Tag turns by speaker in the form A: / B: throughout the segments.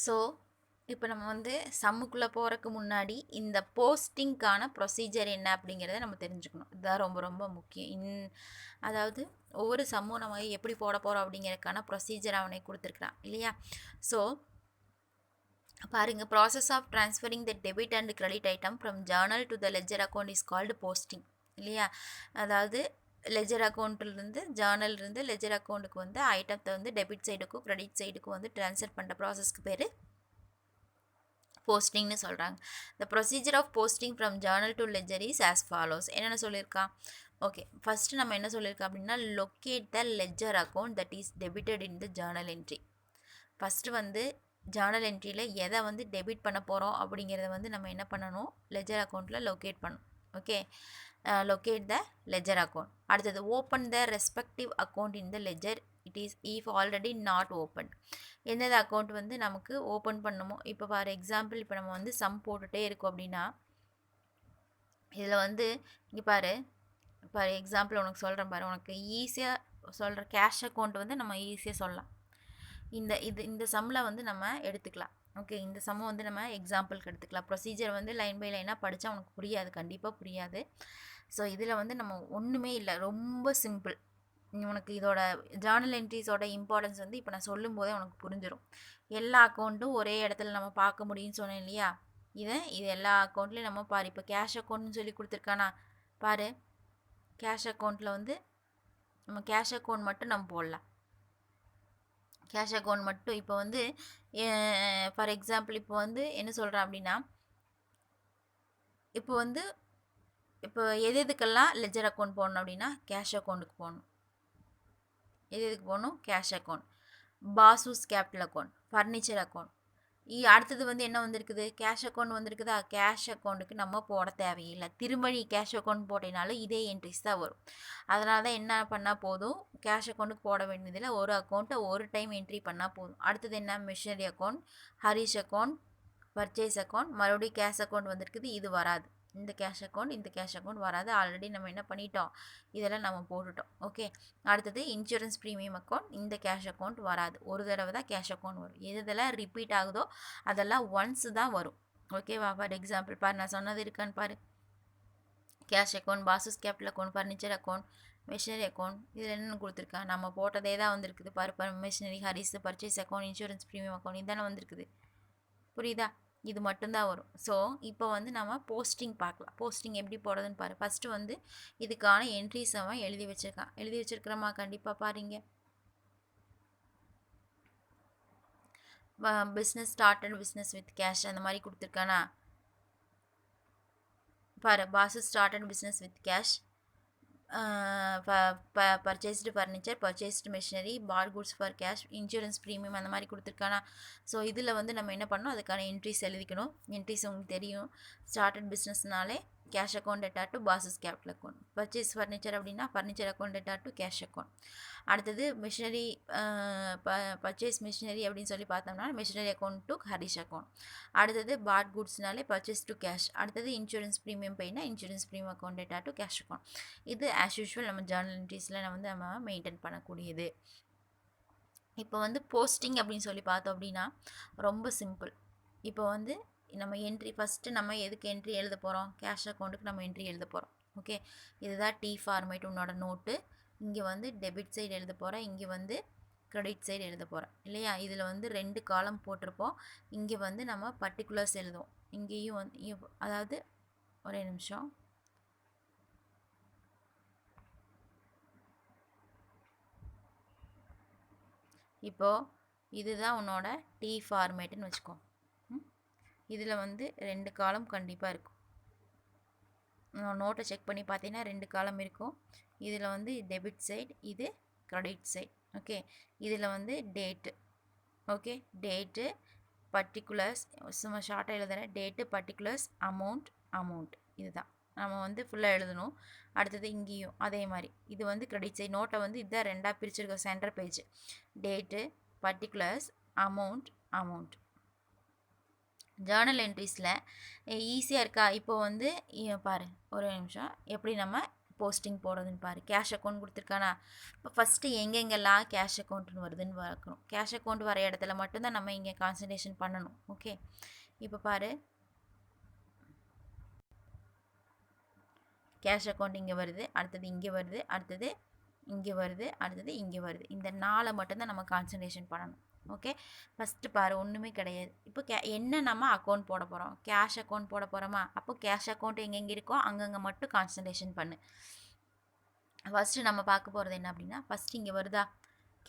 A: So இப்போ நம்ம வந்து சம்முக்குள்ளே போகிறதுக்கு முன்னாடி இந்த போஸ்டிங்க்கான ப்ரொசீஜர் என்ன அப்படிங்கிறத நம்ம தெரிஞ்சுக்கணும். இதுதான் ரொம்ப ரொம்ப முக்கியம். அதாவது ஒவ்வொரு சம்மும் நம்ம எப்படி போட போகிறோம் அப்படிங்கிறதுக்கான ப்ரொசீஜர் அவனை கொடுத்துருக்குறான் இல்லையா. ஸோ பாருங்க, process of transferring the debit and credit item from journal to the ledger account is called posting இல்லையா. அதாவது லெஜர் அக்கௌண்ட்லேருந்து ஜேர்னல்லேருந்து லெஜர் அக்கௌண்ட்டுக்கு வந்து ஐட்டத்தை வந்து டெபிட் சைடுக்கும் கிரெடிட் சைடுக்கும் வந்து ட்ரான்ஸ்ஃபர் பண்ணுற ப்ராசஸ்க்கு பேர் போஸ்டிங்னு சொல்கிறாங்க. The procedure of posting from journal to ledger is as follows. என்னென்ன சொல்லியிருக்கான்? ஓகே, ஃபஸ்ட்டு நம்ம என்ன சொல்லியிருக்கோம் அப்படின்னா, locate the ledger account that is debited in the journal entry. First வந்து ஜேர்னல் என்ட்ரியில் எதை வந்து டெபிட் பண்ண போகிறோம் அப்படிங்கிறத வந்து நம்ம என்ன பண்ணணும், லெஜர் அக்கௌண்ட்டில் லொக்கேட் பண்ணணும். Okay, locate the ledger account. அடுத்தது open the respective account in the ledger it is if already not open. எந்தெந்த அக்கௌண்ட் வந்து நமக்கு ஓப்பன் பண்ணணுமோ, இப்போ ஃபார் எக்ஸாம்பிள் இப்போ நம்ம வந்து சம் போட்டுகிட்டே இருக்கோம் அப்படின்னா இதில் வந்து இங்கே பாரு, ஃபார் எக்ஸாம்பிள் உனக்கு சொல்கிறேன் பாரு, உனக்கு ஈஸியாக சொல்கிற கேஷ் அக்கௌண்ட் வந்து நம்ம ஈஸியாக சொல்லலாம். இந்த சம்மில் வந்து நம்ம எடுத்துக்கலாம். ஓகே, இந்த சம்மை வந்து நம்ம எக்ஸாம்பிளுக்கு எடுத்துக்கலாம். ப்ரொசீஜர் வந்து லைன் பை லைனாக படித்தா உனக்கு புரியாது, கண்டிப்பாக புரியாது. ஸோ இதில் வந்து நம்ம ஒன்றுமே இல்லை, ரொம்ப சிம்பிள். உனக்கு இதோட ஜேர்னல் என்ட்ரிஸோட இம்பார்ட்டன்ஸ் வந்து இப்போ நான் சொல்லும் போதே உனக்கு புரிஞ்சிடும். எல்லா அக்கௌண்ட்டும் ஒரே இடத்துல நம்ம பார்க்க முடியும்னு சொன்னேன் இல்லையா. இது எல்லா அக்கௌண்ட்லேயும் நம்ம பாரு, இப்போ கேஷ் அக்கௌண்ட்னு சொல்லி கொடுத்துருக்கானா பாரு. கேஷ் அக்கௌண்ட்டில் வந்து நம்ம கேஷ் அக்கௌண்ட் மட்டும் நம்ம போடலாம். கேஷ் அக்கௌண்ட் மட்டும் இப்போ வந்து ஃபார் எக்ஸாம்பிள் இப்போ வந்து என்ன சொல்கிறேன் அப்படின்னா, இப்போ வந்து இப்போ எதுக்கெல்லாம் லெஜர் அக்கௌண்ட் போடணும் அப்படின்னா கேஷ் அக்கௌண்ட்டுக்கு போகணும். எதுக்கு போகணும்? கேஷ் அக்கௌண்ட், பாசூஸ் கேபிட்டல் அக்கௌண்ட், ஃபர்னிச்சர் அக்கௌண்ட். அடுத்தது வந்து என்ன வந்திருக்குது? Cash account வந்திருக்குதா. கேஷ் அக்கௌண்ட்டுக்கு நம்ம போட தேவையில்லை. திரும்ப நீ கேஷ் அக்கௌண்ட் போட்டினாலும் இதே என்ட்ரிஸ் தான் வரும். அதனால தான் என்ன பண்ணால் போதும், கேஷ் அக்கௌண்ட்டுக்கு போட வேண்டியதில் ஒரு அக்கௌண்ட்டை ஒரு டைம் என்ட்ரி பண்ணால் போதும். அடுத்தது என்ன? Machinery account, Harish account, purchase account, மறுபடியும் கேஷ் அக்கௌண்ட் வந்திருக்குது. இது வராது. இந்த கேஷ் அக்கௌண்ட் வராது. ஆல்ரெடி நம்ம என்ன பண்ணிட்டோம், இதெல்லாம் நம்ம போட்டுட்டோம். ஓகே, அடுத்தது இன்சூரன்ஸ் ப்ரீமியம் அக்கௌண்ட். இந்த கேஷ் அக்கௌண்ட் வராது. ஒரு தடவை தான் கேஷ் அக்கௌண்ட் வரும். எதெல்லாம் ரிப்பீட் ஆகுதோ அதெல்லாம் ஒன்ஸ் தான் வரும். ஓகேவா? ஃபார் எக்ஸாம்பிள் பாரு, நான் சொன்னது இருக்கான்னு பாரு. Cash account, Basu's capital account, furniture account, machinery account. இதில் என்னென்னு கொடுத்துருக்கா? நம்ம போட்டதே தான் வந்திருக்குது பாரு. Machinery, Harish, purchase account, insurance premium account, இதானே வந்திருக்குது. புரியுதா? இது மட்டும்தான் வரும். ஸோ இப்போ வந்து நம்ம போஸ்டிங் பார்க்கலாம். போஸ்டிங் எப்படி போடுறதுன்னு பாரு. ஃபஸ்ட்டு வந்து இதுக்கான என்ட்ரிஸ் அவன் எழுதி வச்சிருக்கான். எழுதி வச்சிருக்கிறோமா? கண்டிப்பாக பாருங்க. Business started business with cash அந்த மாதிரி கொடுத்துருக்கானா பாரு. Basu started business with cash, purchased furniture, purchased machinery, bought goods for cash, insurance premium அந்த மாதிரி கொடுத்துருக்கானா. ஸோ இதில் வந்து நம்ம என்ன பண்ணணும், அதுக்கான என்ட்ரிஸ் எழுதிக்கணும். என்ட்ரிஸ் உங்களுக்கு தெரியும். ஸ்டார்டட் பிஸ்னஸ்னாலே கேஷ் அக்கௌண்ட் டேட்டா டு பாசஸ் கேபிட்டல் அக்கௌண்ட். பர்ச்சேஸ் ஃபர்னிச்சர் அப்படின்னா furniture account data to cash account. அடுத்தது மிஷினரி, பர்ச்சேஸ் மிஷினரி அப்படின்னு சொல்லி பார்த்தோம்னா மிஷினரி அக்கௌண்ட் டு ஹரிஷ் அக்கௌண்ட். அடுத்தது பாட் குட்ஸ்னாலே பர்ச்சேஸ் டு கேஷ். அடுத்தது இன்சூரன்ஸ் ப்ரீமியம் பெய்னா insurance premium account data to cash account. இது ஆஸ் யூஷுவல் நம்ம ஜேர்னல் என்ட்ரிஸில் நம்ம மெயின்டைன் பண்ணக்கூடியது. இப்போ வந்து போஸ்டிங் அப்படின்னு சொல்லி பார்த்தோம் அப்படின்னா ரொம்ப சிம்பிள். இப்போ வந்து நம்ம என்ட்ரி ஃபஸ்ட்டு நம்ம எதுக்கு என்ட்ரி எழுத போகிறோம்? கேஷ் அக்கௌண்ட்டுக்கு நம்ம என்ட்ரி எழுத போகிறோம். ஓகே, இதுதான் டி ஃபார்மேட் உன்னோட நோட்டு. இங்கே வந்து டெபிட் சைடு எழுத போகிறேன், இங்கே வந்து கிரெடிட் சைடு எழுத போகிறேன் இல்லையா. இதில் வந்து 2 காலம் போட்டிருப்போம். இங்கே வந்து நம்ம பர்டிகுலர்ஸ் எழுதுவோம். இங்கேயும் வந்து அதாவது ஒரே நிமிஷம். இப்போது இதுதான் உன்னோட டி ஃபார்மேட்டுன்னு வச்சுக்கோ. இதில் வந்து 2 காலம் கண்டிப்பாக இருக்கும். நோட்டை செக் பண்ணி பார்த்தீங்கன்னா 2 காலம் இருக்கும். இதில் வந்து டெபிட் சைடு, இது கிரெடிட் சைடு. ஓகே, இதில் வந்து டேட்டு. ஓகே, டேட்டு, பர்டிகுலர்ஸ், சும்மா ஷார்ட்டாக எழுதுகிறேன். டேட்டு, பர்டிகுலர்ஸ், அமௌண்ட் இதுதான் நம்ம வந்து ஃபுல்லாக எழுதணும். அடுத்தது இங்கேயும் அதே மாதிரி. இது வந்து கிரெடிட் சைடு. நோட்டை வந்து இதுதான் 2ஆக பிரிச்சுருக்கோம். Center page date, particulars, amount. Journal என்ட்ரிஸில் ஈஸியாக இருக்கா? இப்போ வந்து பாரு ஒரு நிமிஷம், எப்படி நம்ம போஸ்டிங் போடுறதுன்னு பாரு. கேஷ் அக்கௌண்ட் கொடுத்துருக்கானா, இப்போ ஃபஸ்ட்டு எங்கெங்கெல்லாம் கேஷ் அக்கௌண்ட்னு வருதுன்னு பார்க்கணும். கேஷ் அக்கௌண்ட் வர இடத்துல மட்டும்தான் நம்ம இங்கே கான்சன்ட்ரேஷன் பண்ணணும். ஓகே, இப்போ பாரு, கேஷ் அக்கௌண்ட் இங்கே வருது, அடுத்தது இங்கே வருது, அடுத்தது இங்கே வருது, அடுத்தது இங்கே வருது. இந்த 4 மட்டும்தான் நம்ம கான்சன்ட்ரேஷன் பண்ணணும். ஓகே, ஃபஸ்ட்டு பாரு, ஒன்றுமே கிடையாது. இப்போ என்ன நம்ம அக்கௌண்ட் போட போகிறோம்? கேஷ் அக்கௌண்ட் போட போகிறோமா? அப்போ கேஷ் அக்கௌண்ட் எங்கெங்கே இருக்கோ அங்கங்கே மட்டும் கான்சன்ட்ரேஷன் பண்ணு. ஃபஸ்ட்டு நம்ம பார்க்க போகிறது என்ன அப்படின்னா, ஃபஸ்ட்டு இங்கே வருதா,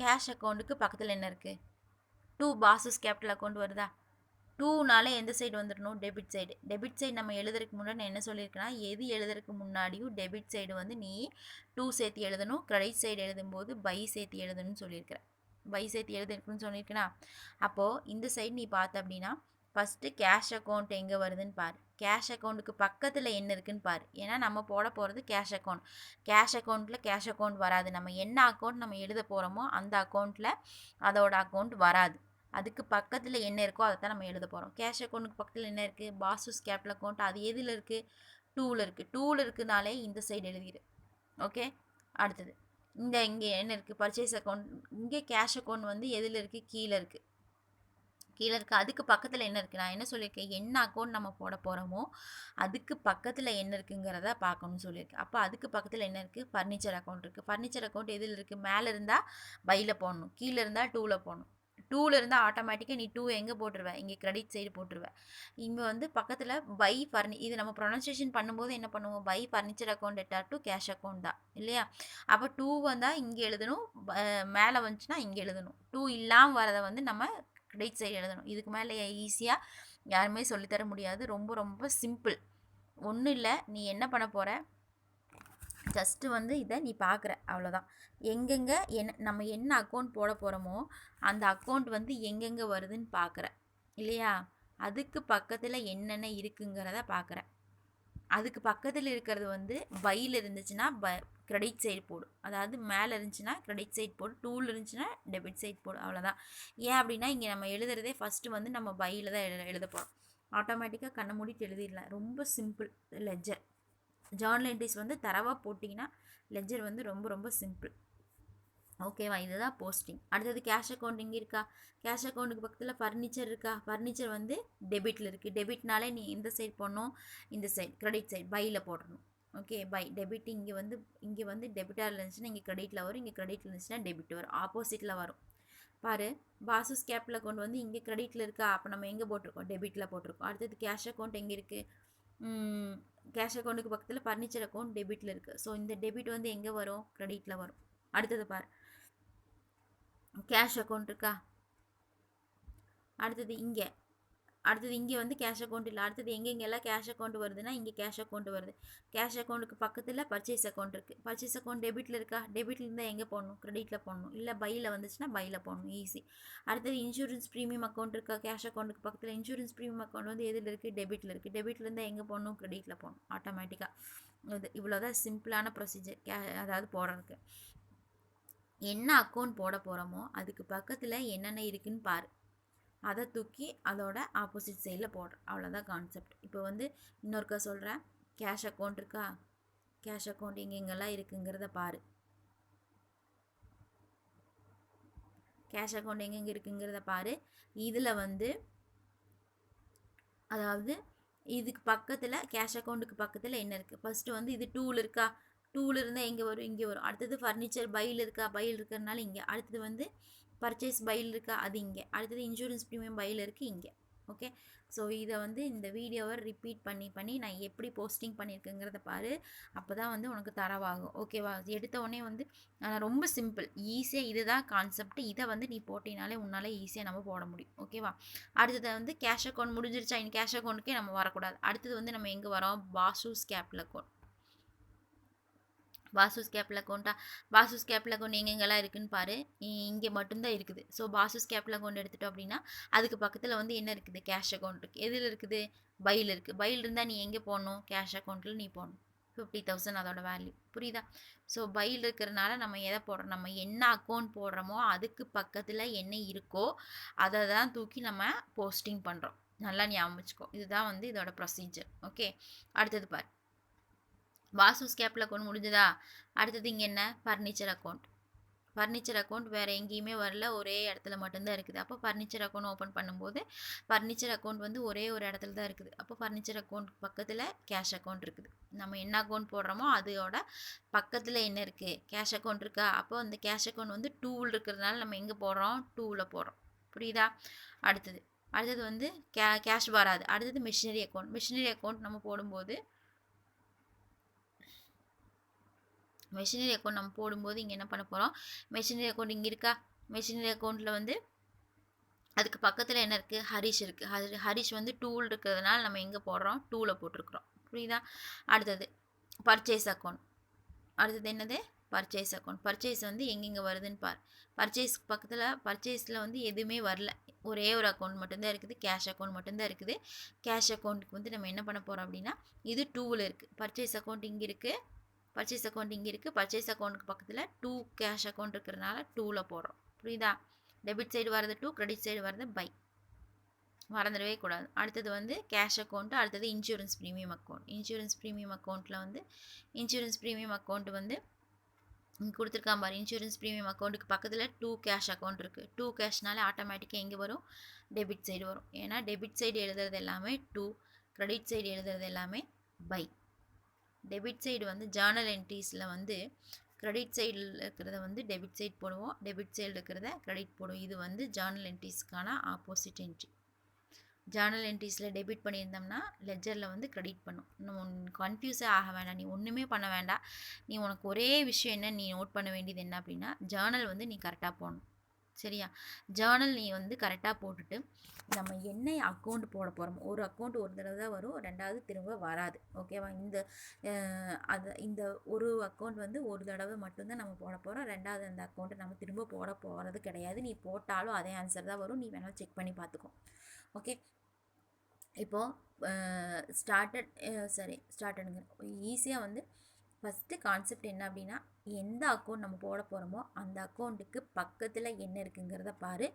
A: கேஷ் அக்கௌண்ட்டுக்கு பக்கத்தில் என்ன இருக்குது? 2 பாசஸ் கேபிட்டல் அக்கௌண்ட் வருதா? 2னால எந்த சைடு வந்துடணும்? Debit side. டெபிட் சைடு நம்ம எழுதுறதுக்கு முன்னாடி நான் என்ன சொல்லியிருக்கேன்னா, எது எழுதுறதுக்கு முன்னாடியும் டெபிட் சைடு வந்து நீ 2 சேர்த்து எழுதணும், கிரெடிட் சைடு எழுதும்போது பை சேர்த்து எழுதணும்னு சொல்லியிருக்கிறேன். பை சேர்த்து எழுதுறதுக்குன்னு சொல்லியிருக்கேன்னா, அப்போது இந்த சைடு நீ பார்த்த அப்படின்னா ஃபஸ்ட்டு கேஷ் அக்கௌண்ட் எங்கே வருதுன்னு பாரு. கேஷ் அக்கௌண்ட்டுக்கு பக்கத்தில் என்ன இருக்குன்னு பாரு. ஏன்னா நம்ம போட போகிறது கேஷ் அக்கௌண்ட். கேஷ் அக்கௌண்ட்டில் கேஷ் அக்கௌண்ட் வராது. நம்ம என்ன அக்கௌண்ட் நம்ம எழுத போகிறோமோ அந்த அக்கௌண்ட்டில் அதோட அக்கௌண்ட் வராது. அதுக்கு பக்கத்தில் என்ன இருக்கோ அதை தான் நம்ம எழுத போகிறோம். கேஷ் அக்கௌண்ட்டுக்கு பக்கத்தில் என்ன இருக்குது? Bosses capital account. அது எதில் இருக்குது? 2ல் இருக்குது. 2ல் இருக்குனாலே இந்த சைடு எழுதிடு. ஓகே, அடுத்தது இங்கே என்ன இருக்குது? Purchase account. இங்கே கேஷ் அக்கௌண்ட் வந்து எதில் இருக்குது? கீழே இருக்குது. கீழே இருக்குது. அதுக்கு பக்கத்தில் என்ன இருக்குது? நான் என்ன சொல்லியிருக்கேன்? என்ன அக்கௌண்ட் நம்ம போட போகிறோமோ அதுக்கு பக்கத்தில் என்ன இருக்குங்கிறத பார்க்கணும்னு சொல்லியிருக்கேன். அப்போ அதுக்கு பக்கத்தில் என்ன இருக்குது? ஃபர்னிச்சர் அக்கௌண்ட் இருக்குது. ஃபர்னிச்சர் அக்கௌண்ட் எதில் இருக்குது? மேலே இருந்தால் பையில் போடணும், கீழே இருந்தால் 2ல் போடணும். 2ல் இருந்தால் ஆட்டோமேட்டிக்காக நீ 2 எங்கே போட்டுருவேன்? இங்கே கிரெடிட் சைடு போட்டுருவேன். இங்கே வந்து பக்கத்தில் பை இது நம்ம ப்ரொனன்சியேஷன் பண்ணும்போது என்ன பண்ணுவோம்? பை ஃபர்னிச்சர் அக்கௌண்ட் எட்டார் டு கேஷ் அக்கௌண்ட் தான் இல்லையா? அப்போ 2 வந்தால் இங்கே எழுதணும், மேலே வந்துச்சுன்னா இங்கே எழுதணும். 2 இல்லாமல் வரதை வந்து நம்ம கிரெடிட் சைடு எழுதணும். இதுக்கு மேலே ஈஸியாக யாருமே சொல்லித்தர முடியாது. ரொம்ப ரொம்ப சிம்பிள். ஒன்றும் இல்லை, நீ என்ன பண்ண போகிற, ஜஸ்ட்டு வந்து இதை நீ பார்க்குற, அவ்வளோதான். எங்கெங்கே நம்ம என்ன அக்கௌண்ட் போட போகிறோமோ அந்த அக்கௌண்ட் வந்து எங்கெங்கே வருதுன்னு பார்க்குற இல்லையா? அதுக்கு பக்கத்தில் என்னென்ன இருக்குங்கிறத பார்க்குற. அதுக்கு பக்கத்தில் இருக்கிறது வந்து பையில் இருந்துச்சுன்னா கிரெடிட் சைடு போடு. அதாவது மேலே இருந்துச்சுன்னா கிரெடிட் சைடு போடு, 2ல் இருந்துச்சுன்னா டெபிட் சைடு போடு, அவ்வளோதான். ஏன் அப்படின்னா இங்கே நம்ம எழுதுறதே ஃபஸ்ட்டு வந்து நம்ம பையில் தான் எழுத போகிறோம். ஆட்டோமேட்டிக்காக கண்ணை மூடிட்டு எழுதிடலாம். ரொம்ப சிம்பிள் லெட்ஜர். ஜர்னல் என்ட்ரிஸ் வந்து தரவாக போட்டிங்கன்னா லெட்ஜர் வந்து ரொம்ப ரொம்ப சிம்பிள். ஓகேவா? இதுதான் போஸ்டிங். அடுத்தது கேஷ் அக்கௌண்ட் இங்கே இருக்கா? கேஷ் அக்கௌண்ட்டுக்கு பக்கத்தில் ஃபர்னிச்சர் இருக்கா? ஃபர்னிச்சர் வந்து டெபிட்டில் இருக்குது. டெபிட்னாலே நீ இந்த சைடு போடணும், இந்த சைடு கிரெடிட் சைடு பையில் போடணும். ஓகே, பை டெபிட் இங்கே வந்து டெபிட்டாக இருந்துச்சுன்னா இங்கே கிரெடிட்டில் வரும், இங்கே கிரெடிட்டில் இருந்துச்சுன்னா டெபிட் வரும், ஆப்போசிட்டில் வரும். பாரு, பாசஸ் கேபிட்டல் அக்கௌண்ட் வந்து இங்கே கிரெடிட்டில் இருக்கா? அப்போ நம்ம எங்கே போட்டிருக்கோம்? டெபிட்டில் போட்டிருக்கோம். அடுத்தது கேஷ் அக்கௌண்ட் எங்கே இருக்குது? கேஷ் அக்கௌண்ட்டுக்கு பக்கத்தில் ஃபர்னிச்சர் அக்கௌண்ட் டெபிட்டில் இருக்குது. ஸோ இந்த டெபிட் வந்து எங்கே வரும்? கிரெடிட்டில் வரும். அடுத்தது பாரு, கேஷ் அக்கௌண்ட் இருக்கா? அடுத்தது இங்கே வந்து கேஷ் அக்கௌண்ட் இல்லை. அடுத்தது எங்கெங்கெல்லாம் கேஷ் அக்கௌண்ட் வருதுன்னா இங்கே கேஷ் அக்கௌண்ட் வருது. கேஷ் அக்கௌண்ட்டுக்கு பக்கத்தில் பர்ச்சேஸ் அக்கௌண்ட் இருக்குது. பர்ச்சேஸ் அக்கௌண்ட் டெபிட்டில் இருக்கா? டெபிட்டில் இருந்தால் எங்கே போடணும்? கிரெடிட்டில் போடணும். இல்லை பையில் வந்துச்சுன்னா பையில் போடணும், ஈஸி. அடுத்தது இன்சூரன்ஸ் ப்ரீமியம் அக்கௌண்ட் இருக்கா? கேஷ் அக்கௌண்ட்டுக்கு பக்கத்தில் இன்சூரன்ஸ் ப்ரீமியம் அக்கௌண்ட் வந்து எதில் இருக்குது? டெபிட்டில் இருக்குது. டெபிட்டில் இருந்தால் எங்கே போடணும்? கிரெடிட்டில் போடணும், ஆட்டோமேட்டிக்காக. இது இவ்வளோதான் சிம்பிளான ப்ரொசீஜர் அதாவது போடுறதுக்கு. என்ன அக்கௌண்ட் போட போகிறோமோ அதுக்கு பக்கத்தில் என்னென்ன இருக்குன்னு பாரு. அதை தூக்கி அதோட ஆப்போசிட் சைடில் போடுறேன், அவ்வளோதான் கான்செப்ட். இப்போ வந்து இன்னொருக்கா சொல்கிறேன். கேஷ் அக்கௌண்ட் இருக்கா? கேஷ் அக்கௌண்ட் எங்கெங்கெல்லாம் இருக்குங்கிறத பாரு. கேஷ் அக்கௌண்ட் எங்கெங்கே இருக்குங்கிறத பாரு. இதில் வந்து அதாவது இதுக்கு பக்கத்தில் கேஷ் அக்கௌண்ட்டுக்கு பக்கத்தில் என்ன இருக்குது? ஃபஸ்ட்டு வந்து இது 2ல் இருக்கா? 2ல் இருந்தால் எங்கே வரும்? இங்கே வரும். அடுத்தது ஃபர்னிச்சர் பையில் இருக்கா? பையில் இருக்கிறதுனால இங்கே. அடுத்தது வந்து பர்ச்சேஸ் பையில் இருக்கா? அது இங்கே. அடுத்தது இன்சூரன்ஸ் ப்ரீமியம் பையில் இருக்குது இங்கே. ஓகே, ஸோ இதை வந்து இந்த வீடியோவை ரிப்பீட் பண்ணி நான் எப்படி போஸ்டிங் பண்ணியிருக்கேங்கிறத பாரு. அப்போ தான் வந்து உனக்கு தரவாகும். ஓகேவா? எடுத்த உடனே வந்து ரொம்ப சிம்பிள், ஈஸியாக இதுதான் கான்செப்ட். இதை வந்து நீ போட்டினாலே உன்னால் ஈஸியாக நம்ம போட முடியும். ஓகேவா? அடுத்தது வந்து கேஷ் அக்கௌண்ட் முடிஞ்சிருச்சா? இனி கேஷ் அக்கௌண்ட்டுக்கே நம்ம வரக்கூடாது. அடுத்தது வந்து நம்ம எங்கே வரோம்? பாசூஸ் கேபிட்டல் அக்கௌண்ட். பாசூஸ் கேபிட்டல் அக்கௌண்ட்டா? பாசூஸ் கேபிட்டல் அக்கௌண்ட் எங்கெங்கெல்லாம் இருக்குதுன்னு பாரு. இங்கே மட்டும்தான் இருக்குது. ஸோ பாசூஸ் கேபிட்டல் அக்கௌண்ட் எடுத்துட்டோம் அப்படின்னா அதுக்கு பக்கத்தில் வந்து என்ன இருக்குது? கேஷ் அக்கௌண்ட் இருக்குது. எதில் இருக்குது? பையில் இருக்குது. பையில் இருந்தால் நீ எங்கே போடணும்? கேஷ் அக்கௌண்ட்டில் நீ போடணும். 50,000 அதோட வேல்யூ, புரியுதா? ஸோ பையில் இருக்கிறனால நம்ம எதை போடுறோம்? நம்ம என்ன அக்கௌண்ட் போடுறோமோ அதுக்கு பக்கத்தில் என்ன இருக்கோ அதை தான் தூக்கி நம்ம போஸ்டிங் பண்ணுறோம். நல்லா ஞாபகம் வச்சுக்கோ. இதுதான் வந்து இதோட ப்ரொசீஜர். ஓகே, அடுத்தது பாரு. வாசுஸ் கேபிட்டல் அக்கௌண்ட் முடிஞ்சதா? அடுத்தது இங்கே என்ன? Furniture account. ஃபர்னிச்சர் அக்கௌண்ட் வேறு எங்கேயுமே வரல, ஒரே இடத்துல மட்டும்தான் இருக்குது. அப்போ ஃபர்னிச்சர் அக்கௌண்ட் ஓப்பன் பண்ணும்போது ஃபர்னிச்சர் அக்கௌண்ட் வந்து ஒரே ஒரு இடத்துல தான் இருக்குது. அப்போ ஃபர்னிச்சர் அக்கௌண்ட் பக்கத்தில் கேஷ் அக்கௌண்ட் இருக்குது. நம்ம என்ன அக்கௌண்ட் போடுறோமோ அதோட பக்கத்தில் என்ன இருக்குது? கேஷ் அக்கௌண்ட் இருக்கா? அப்போ அந்த கேஷ் அக்கௌண்ட் வந்து டூவில் இருக்கிறதுனால நம்ம எங்கே போடுறோம்? டூவில் போடுறோம். புரியுதா? அடுத்தது வந்து கேஷ் வராது. அடுத்தது மிஷினரி அக்கௌண்ட். மிஷினரி அக்கௌண்ட் நம்ம போடும்போது நம்ம போடும்போது இங்கே என்ன பண்ண போகிறோம்? மெஷினரி அக்கௌண்ட் இங்கே இருக்கா? மெஷினரி அக்கௌண்ட்டில் வந்து அதுக்கு பக்கத்தில் என்ன இருக்குது? ஹரிஷ் இருக்குது. ஹரிஷ் வந்து டூல் இருக்கிறதுனால நம்ம எங்கே போடுறோம்? டூவில் போட்டிருக்கிறோம். புரியுதா? அடுத்தது பர்ச்சேஸ் அக்கௌண்ட். அடுத்தது என்னது? Purchase account. பர்ச்சேஸ் வந்து எங்கெங்கே வருதுன்னு பார். பர்ச்சேஸ் பக்கத்தில் பர்ச்சேஸில் வந்து எதுவுமே வரல, ஒரே ஒரு அக்கௌண்ட் மட்டும்தான் இருக்குது, கேஷ் அக்கௌண்ட் மட்டும்தான் இருக்குது. கேஷ் அக்கௌண்ட்டுக்கு வந்து நம்ம என்ன பண்ண போகிறோம் அப்படின்னா, இது டூவில் இருக்குது. பர்ச்சேஸ் அக்கௌண்ட் இங்கே இருக்குது, பர்ச்சேஸ் அக்கௌண்ட் இங்கே இருக்குது. பர்ச்சேஸ் அக்கௌண்ட்டுக்கு பக்கத்தில் டூ கேஷ் அக்கௌண்ட் இருக்கிறதுனால டூவில் போடுறோம். புரியுதா? டெபிட் சைடு வரது டூ, கிரெடிட் சைடு வரது பை. மறந்துடவே கூடாது. அடுத்தது வந்து கேஷ் அக்கௌண்ட்டு. அடுத்தது insurance premium account. Insurance premium அக்கௌண்ட்டில் வந்து இன்சூரன்ஸ் ப்ரீமியம் அக்கௌண்ட் வந்து இங்கே கொடுத்துருக்கான் பாரு. இன்சூரன்ஸ் ப்ரீமியம் அக்கௌண்ட்டுக்கு பக்கத்தில் டூ கேஷ் அக்கௌண்ட் இருக்குது. டூ கேஷ்னாலே ஆட்டோமேட்டிக்காக எங்கே வரும்? டெபிட் சைடு வரும். ஏன்னா டெபிட் சைடு எழுதுறது எல்லாமே டூ, கிரெடிட் சைடு எழுதுறது எல்லாமே பை. டெபிட் சைடு வந்து ஜேர்னல் என்ட்ரிஸில் வந்து கிரெடிட் சைடில் இருக்கிறத வந்து டெபிட் சைடு போடுவோம், டெபிட் சைடு இருக்கிறத கிரெடிட் போடுவோம். இது வந்து ஜேர்னல் என்ட்ரிஸ்க்கான ஆப்போசிட் என்ட்ரி. ஜேர்னல் என்ட்ரிஸில் டெபிட் பண்ணியிருந்தோம்னா லெஜரில் வந்து கிரெடிட் பண்ணும். இன்னும் கன்ஃபியூஸே ஆக வேண்டாம், நீ ஒன்றுமே பண்ண வேண்டாம். நீ உனக்கு ஒரே விஷயம் என்ன நீ நோட் பண்ண வேண்டியது என்ன அப்படின்னா, ஜேர்னல் வந்து நீ கரெக்டாக போடணும். சரியா? ஜேர்னல் நீ வந்து கரெக்டாக போட்டுட்டு நம்ம என்ன அக்கௌண்ட் போட போகிறோம். ஒரு அக்கௌண்ட் ஒரு தடவை தான் வரும், ரெண்டாவது திரும்ப வராது. ஓகேவா? இந்த ஒரு அக்கௌண்ட் வந்து ஒரு தடவை மட்டும்தான் நம்ம போட போகிறோம். ரெண்டாவது அந்த அக்கௌண்ட்டை நம்ம திரும்ப போட போகிறது கிடையாது. நீ போட்டாலும் அதே ஆன்சர் தான் வரும். நீ வேணால் செக் பண்ணி பார்த்துக்கோ. ஓகே, இப்போது ஸ்டார்டடுங்க ஈஸியாக வந்து ஃபஸ்ட்டு கான்செப்ட் என்ன அப்படின்னா, எந்த அக்கௌண்ட் நம்ம போட போகிறோமோ அந்த அக்கௌண்ட்டுக்கு பக்கத்தில் என்ன இருக்குங்கிறத பாரு.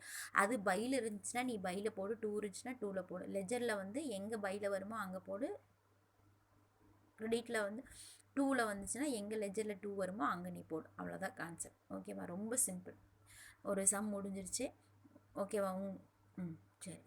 A: அது பையில் இருந்துச்சுன்னா நீ பையில் போடு, டூ இருந்துச்சுன்னா டூவில் போடு. லெஜரில் வந்து எங்கே பையில் வருமோ அங்கே போடு. கிரெடிட்டில் வந்து டூவில் வந்துச்சுன்னா எங்கே லெஜரில் டூ வருமோ அங்கே நீ போடு. அவ்வளோதான் கான்செப்ட். ஓகேவா? ரொம்ப சிம்பிள். ஒரு சம் முடிஞ்சிருச்சு. ஓகேவா? சரி.